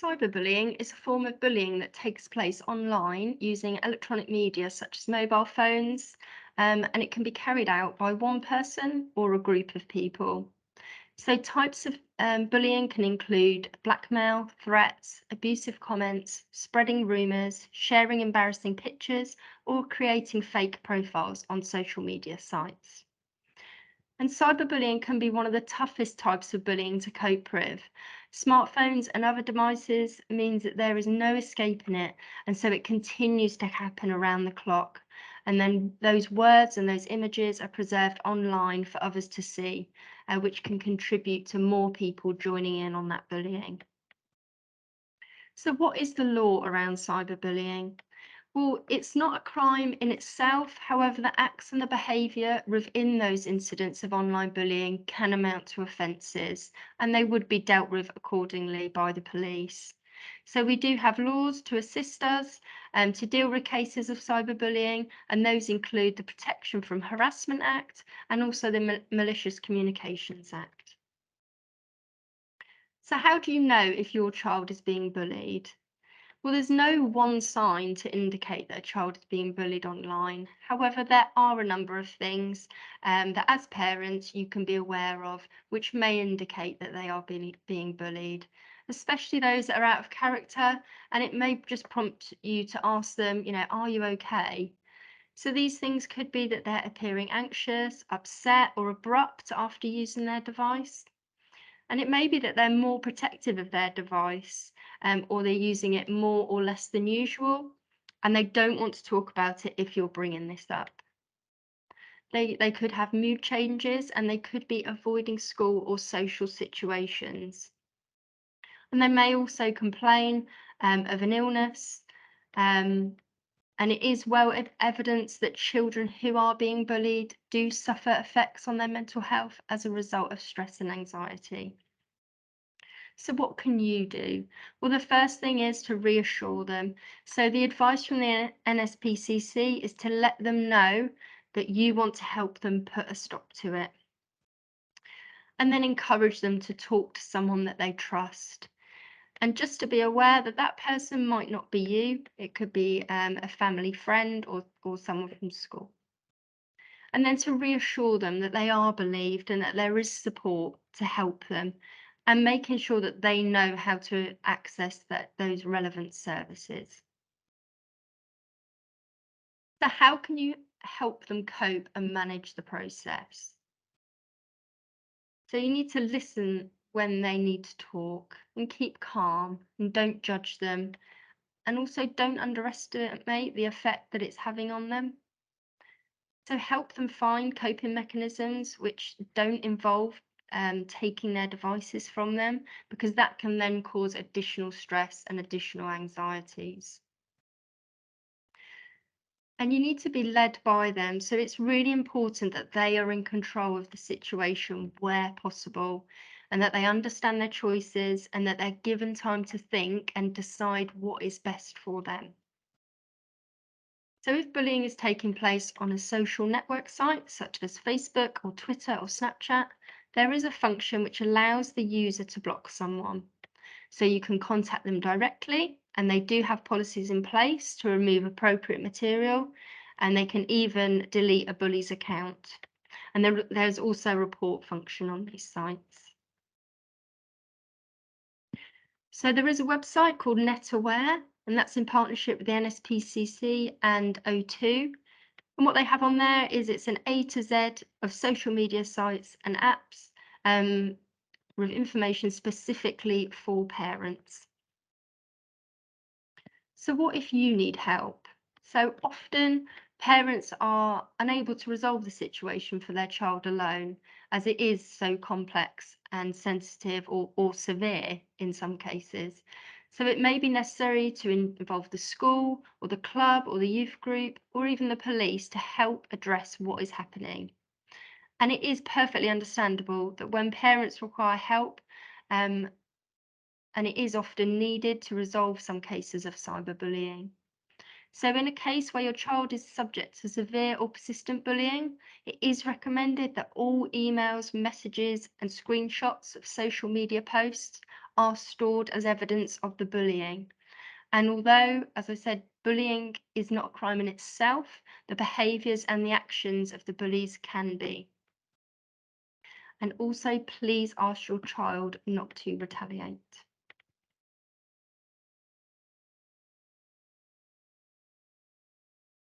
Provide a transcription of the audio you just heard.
Cyberbullying is a form of bullying that takes place online using electronic media such as mobile phones, and it can be carried out by one person or a group of people. So, types of bullying can include blackmail, threats, abusive comments, spreading rumours, sharing embarrassing pictures, or creating fake profiles on social media sites. And cyberbullying can be one of the toughest types of bullying to cope with. Smartphones and other devices means that there is no escaping it, and so it continues to happen around the clock. And then those words and those images are preserved online for others to see, which can contribute to more people joining in on that bullying. So, what is the law around cyberbullying? Well, it's not a crime in itself. However, the acts and the behaviour within those incidents of online bullying can amount to offences, and they would be dealt with accordingly by the police. So we do have laws to assist us to deal with cases of cyberbullying, and those include the Protection from Harassment Act and also the Malicious Communications Act. So how do you know if your child is being bullied? Well, there's no one sign to indicate that a child is being bullied online. However, there are a number of things that as parents you can be aware of, which may indicate that they are being bullied, especially those that are out of character, and it may just prompt you to ask them, are you okay? So these things could be that they're appearing anxious, upset, or abrupt after using their device. And it may be that they're more protective of their device, or they're using it more or less than usual, and they don't want to talk about it if you're bringing this up. They could have mood changes, and they could be avoiding school or social situations. And they may also complain of an illness. And it is well evidenced that children who are being bullied do suffer effects on their mental health as a result of stress and anxiety. So what can you do? Well, the first thing is to reassure them. So the advice from the NSPCC is to let them know that you want to help them put a stop to it. And then encourage them to talk to someone that they trust. And just to be aware that that person might not be you. It could be a family friend or someone from school. And then to reassure them that they are believed and that there is support to help them, and making sure that they know how to access those relevant services. So how can you help them cope and manage the process? So you need to listen when they need to talk and keep calm and don't judge them, and also don't underestimate the effect that it's having on them. So help them find coping mechanisms which don't involve taking their devices from them, because that can then cause additional stress and additional anxieties. And you need to be led by them. So it's really important that they are in control of the situation where possible, and that they understand their choices, and that they're given time to think and decide what is best for them. So if bullying is taking place on a social network site such as Facebook or Twitter or Snapchat, there is a function which allows the user to block someone. So you can contact them directly, and they do have policies in place to remove appropriate material, and they can even delete a bully's account. And there's also a report function on these sites. So there is a website called NetAware, and that's in partnership with the NSPCC and O2. And what they have on there is it's an A to Z of social media sites and apps with information specifically for parents. So what if you need help? So often parents are unable to resolve the situation for their child alone, as it is so complex and sensitive or severe in some cases. So it may be necessary to involve the school or the club or the youth group or even the police to help address what is happening. And it is perfectly understandable that when parents require help, and it is often needed to resolve some cases of cyberbullying. So, in a case where your child is subject to severe or persistent bullying, it is recommended that all emails, messages, and screenshots of social media posts are stored as evidence of the bullying. And although, as I said, bullying is not a crime in itself, the behaviours and the actions of the bullies can be. And also, please ask your child not to retaliate.